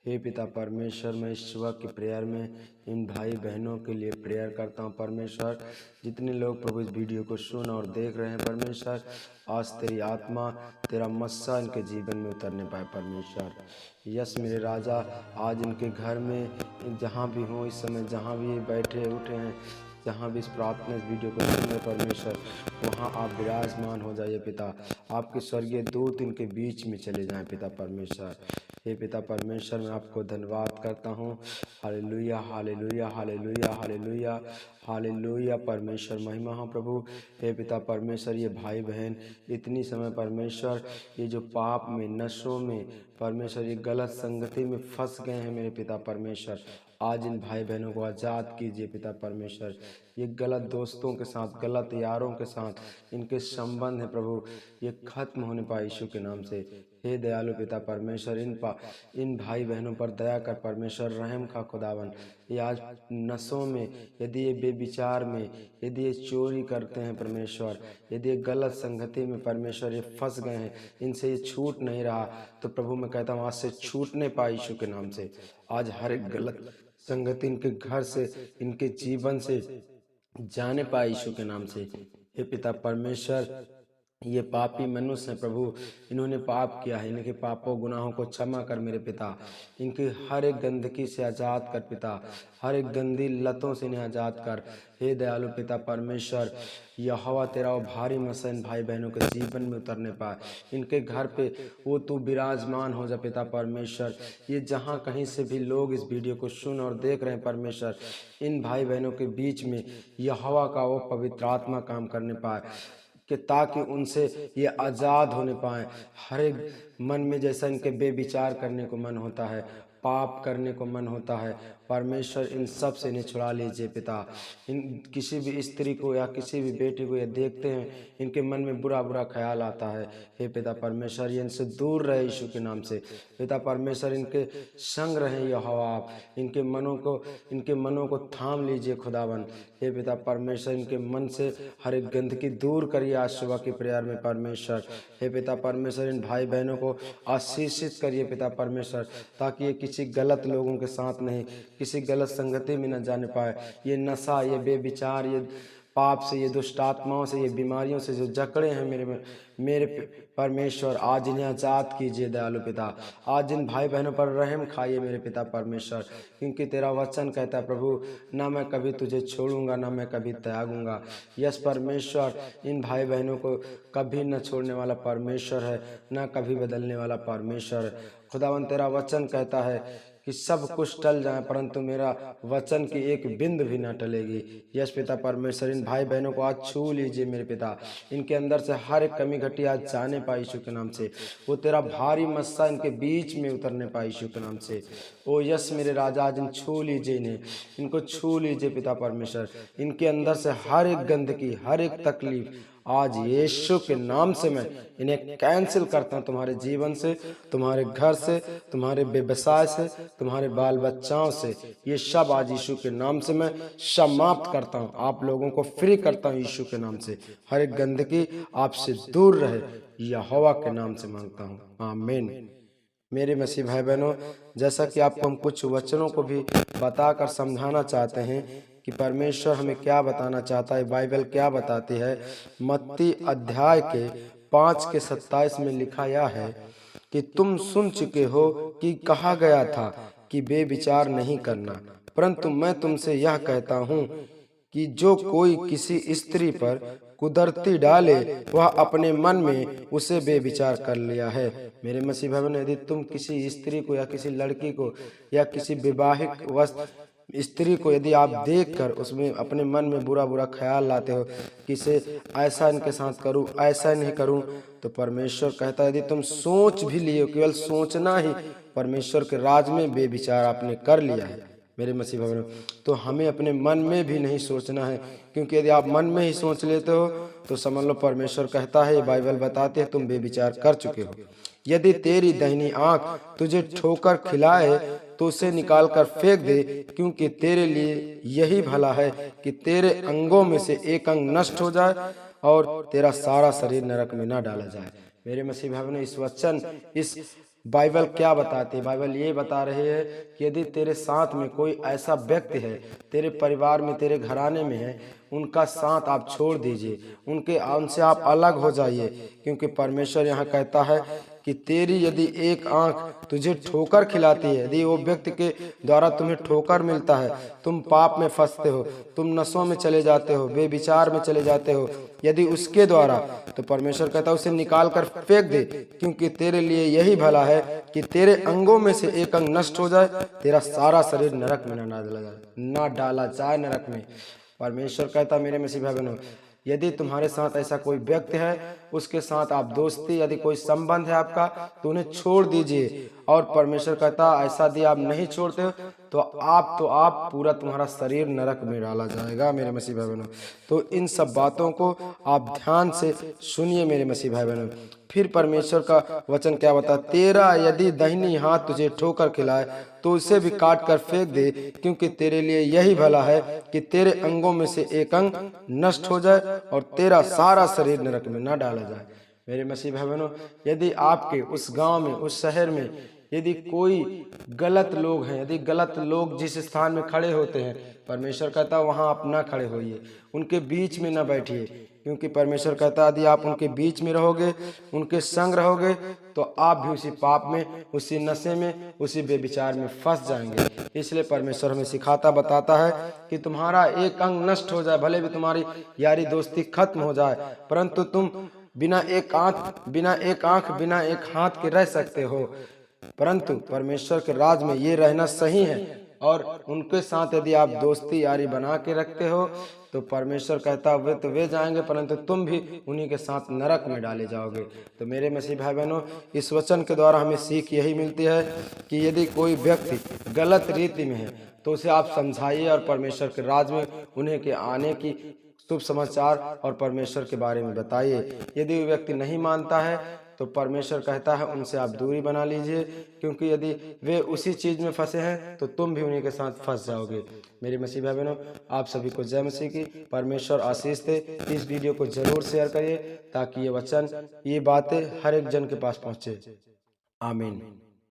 हे पिता परमेश्वर, मैं इस सुबह की प्रेयर में इन भाई बहनों के लिए प्रेयर करता हूँ परमेश्वर। जितने लोग प्रभु इस वीडियो को सुन और देख रहे हैं परमेश्वर, आज तेरी आत्मा, तेरा मस्सा इनके जीवन में उतरने पाए परमेश्वर। यस मेरे राजा, आज इनके घर में जहाँ भी हों इस समय, जहाँ भी बैठे उठे हैं, जहाँ भी इस प्रार्थना इस वीडियो को सुन रहे परमेश्वर, वहाँ आप विराजमान हो जाइए पिता। आपके स्वर्गीय दूत इनके बीच में चले जाएं पिता परमेश्वर। हे पिता परमेश्वर, मैं आपको धन्यवाद करता हूँ। Hallelujah hallelujah hallelujah hallelujah hallelujah. परमेश्वर महिमा हो प्रभु। हे पिता परमेश्वर, ये भाई बहन इतनी समय परमेश्वर ये जो पाप में, नशों में परमेश्वर, ये गलत संगति में फंस गए हैं मेरे पिता परमेश्वर, आज इन भाई बहनों को आज़ाद कीजिए पिता परमेश्वर। ये गलत दोस्तों के साथ, गलत यारों के साथ इनके संबंध है प्रभु, ये खत्म होने पाए यीशु के नाम से। हे दयालु पिता परमेश्वर, इन भाई बहनों पर दया कर परमेश्वर, रहम खा खुदावन। ये आज नशों में, यदि ये बेविचार में, यदि ये चोरी करते हैं परमेश्वर, यदि ये गलत संगति में परमेश्वर ये फंस गए हैं, इनसे ये छूट नहीं रहा, तो प्रभु मैं कहता हूँ आज से छूटने पाए यीशु के नाम से। आज हर एक गलत संगति इनके घर से, इनके जीवन से जाने पाए यीशु के नाम से। हे पिता परमेश्वर, ये पापी मनुष्य हैं प्रभु, इन्होंने पाप किया है, इनके पापों गुनाहों को क्षमा कर मेरे पिता। इनके हर एक गंदगी से आज़ाद कर पिता, हर एक गंदी लतों से इन्हें आज़ाद कर। हे दयालु पिता परमेश्वर, यहोवा तेरा वो भारी मसा इन भाई बहनों के जीवन में उतरने पाए, इनके घर पे वो तू विराजमान हो जा पिता परमेश्वर। ये जहाँ कहीं से भी लोग इस वीडियो को सुन और देख रहे हैं परमेश्वर, इन भाई बहनों के बीच में यहोवा का वो पवित्र आत्मा काम करने पाए, कि ताकि उनसे ये आज़ाद होने पाए। हर एक मन में जैसा इनके बेविचार करने को मन होता है, पाप करने को मन होता है परमेश्वर, इन सब से इन्हें छुड़ा लीजिए पिता। इन किसी भी स्त्री को या किसी भी बेटे को ये देखते हैं, इनके मन में बुरा बुरा ख्याल आता है। हे पिता परमेश्वर, ये इनसे दूर रहे यीशु के नाम से। पिता परमेश्वर, इनके संग रहें यहोवा आप, इनके मनों को थाम लीजिए खुदावन। हे पिता परमेश्वर, इनके मन से हर एक गंदगी दूर करिए आज सुबह की प्रेयर में परमेश्वर। हे पिता परमेश्वर, इन भाई बहनों को आशीषित करिए पिता परमेश्वर, ताकि ये किसी गलत लोगों के साथ नहीं, किसी गलत संगति में न जाने पाए। ये नशा, ये बेविचार, ये पाप से, ये दुष्ट आत्माओं से, ये बीमारियों से जो जकड़े हैं मेरे परमेश्वर, आज इन्हें आज़ाद कीजिए दयालु पिता। आज इन भाई बहनों पर रहम खाइए मेरे पिता परमेश्वर, क्योंकि तेरा वचन कहता है प्रभु, ना मैं कभी तुझे छोड़ूंगा, ना मैं कभी त्यागूंगा। यस परमेश्वर, इन भाई बहनों को कभी न छोड़ने वाला परमेश्वर है, ना कभी बदलने वाला परमेश्वर है। खुदावन तेरा वचन कहता है कि सब कुछ टल जाए, परंतु मेरा वचन की एक बिंद भी ना टलेगी। यश पिता परमेश्वर, इन भाई बहनों को आज छू लीजिए मेरे पिता, इनके अंदर से हर एक कमी घटी आज जाने पाए यीशु के नाम से। वो तेरा भारी मस्सा इनके बीच में उतरने पाए यीशु के नाम से। ओ यस मेरे राजा, आज इन छू लीजिए इन्हें, इनको छू लीजिए पिता परमेश्वर। इनके अंदर से हर एक गंदगी, हर एक तकलीफ आज यीशु के नाम से मैं इन्हें कैंसिल करता हूँ, तुम्हारे जीवन से, तुम्हारे घर से, तुम्हारे व्यवसाय से, तुम्हारे बाल बच्चाओं से। ये सब आज यीशु के नाम से मैं समाप्त करता हूँ, आप लोगों को फ्री करता हूँ यीशु के नाम से। हर एक गंदगी आपसे दूर रहे, यहोवा के नाम से मांगता हूँ, आमीन। मेरे मसीह भाई बहनों, जैसा कि आपको हम कुछ वचनों को भी बताकर समझाना चाहते हैं कि परमेश्वर हमें क्या बताना चाहता है, बाइबल क्या बताती है। मत्ती अध्याय के 5 के 27 में लिखा यह है कि तुम सुन चुके हो कि कहा गया था कि बेविचार नहीं करना, परंतु मैं तुमसे यह कहता हूँ कि जो कोई किसी स्त्री पर कुदरती डाले, वह अपने मन में उसे बेविचार कर लिया है। मेरे मसीह भाई बहनों, यदि तुम किसी स्त्री को या किसी लड़की को या किसी विवाहिक स्त्री को यदि आप देखकर उसमें अपने मन में बुरा बुरा ख्याल लाते हो कि इसे ऐसा इनके साथ करूं, ऐसा नहीं करूं, तो परमेश्वर कहता है यदि तुम सोच भी लिए, केवल सोचना ही परमेश्वर के राज में बेविचार आपने कर लिया है। मेरे मसीह भाइयों, तो हमें अपने मन में भी नहीं सोचना है, क्योंकि यदि आप मन में ही सोच लेते हो तो समझ लो परमेश्वर कहता है, ये बाइबल बताते हैं, तुम बेविचार कर चुके हो। यदि तेरी दाहिनी आंख तुझे ठोकर खिलाए तो उसे निकाल कर फेंक दे, क्योंकि तेरे लिए यही भला है कि तेरे अंगों में से एक अंग नष्ट हो जाए और तेरा सारा शरीर नरक में न डाला जाए। मेरे मसीह भाइयों, इस बाइबल क्या बताती है? बाइबल ये बता रही है कि यदि तेरे साथ में कोई ऐसा व्यक्ति है, तेरे परिवार में, तेरे घराने में है, उनका साथ आप छोड़ दीजिए, उनसे आप अलग हो जाइए। क्योंकि परमेश्वर यहाँ कहता है कि तेरी यदि एक आंख तुझे ठोकर खिलाती है, यदि वो व्यक्ति के द्वारा तुम्हें ठोकर मिलता है, तुम पाप में फंसते हो, तुम नशों में चले जाते हो, बेविचार में चले जाते हो, यदि उसके द्वारा, तो परमेश्वर कहता है उसे निकाल कर फेंक दे। क्योंकि तेरे लिए यही भला है कि तेरे अंगों में से एक अंग नष्ट हो जाए, तेरा सारा शरीर नरक में ना डाला जाए नरक में। परमेश्वर कहता मेरे मसीह भाई बहनों, यदि तुम्हारे साथ ऐसा कोई व्यक्ति है, उसके साथ आप दोस्ती, यदि कोई संबंध है आपका, तो उन्हें छोड़ दीजिए। और परमेश्वर कहता ऐसा यदि आप नहीं छोड़ते हो तो आप पूरा तुम्हारा शरीर नरक में डाला जाएगा मेरे मसीह भाई बहनों। तो इन सब बातों को आप ध्यान से सुनिए मेरे मसीह भाई बहनों। फिर परमेश्वर का वचन क्या बता, तेरा यदि दाहिनी हाथ तुझे ठोकर खिलाए तो उसे भी काट कर फेंक दे। क्योंकि तेरे लिए यही भला है कि तेरे अंगों में से एक अंग नष्ट हो जाए और तेरा सारा शरीर नरक में न डाला जाए। मेरे मसीह भाई बहनों, यदि आपके उस गांव में, उस शहर में यदि कोई गलत लोग हैं, यदि गलत लोग जिस स्थान में खड़े होते हैं, परमेश्वर कहता है वहां आप ना खड़े होइए, उनके बीच में न बैठिए। क्योंकि परमेश्वर कहता है यदि आप उनके बीच में रहोगे, उनके संग रहोगे, तो आप भी उसी पाप में, उसी नशे में, उसी बेविचार में फंस जाएंगे। इसलिए परमेश्वर हमें सिखाता बताता है कि तुम्हारा एक अंग नष्ट हो जाए, भले भी तुम्हारी यारी दोस्ती खत्म हो जाए, परंतु तुम बिना एक आंख बिना एक हाथ के रह सकते हो। परंतु परमेश्वर के राज में ये रहना सही है। और उनके साथ यदि आप दोस्ती यारी बना के रखते हो, तो परमेश्वर कहता वे तो वे जाएंगे, परंतु तुम भी उन्हीं के साथ नरक में डाले जाओगे। तो मेरे मसीह भाई बहनों, इस वचन के द्वारा हमें सीख यही मिलती है कि यदि कोई व्यक्ति गलत रीति में है तो उसे आप समझाइए और परमेश्वर के राज में उन्हें के आने की शुभ समाचार और परमेश्वर के बारे में बताइए। यदि वो व्यक्ति नहीं मानता है तो परमेश्वर कहता है उनसे आप दूरी बना लीजिए। क्योंकि यदि वे उसी चीज में फंसे हैं तो तुम भी उन्हीं के साथ फंस जाओगे। मेरे मसीह भाई बहनों, आप सभी को जय मसीह की। परमेश्वर आशीष दे। इस वीडियो को जरूर शेयर करिए ताकि ये वचन, ये बातें हर एक जन के पास पहुंचे। आमीन।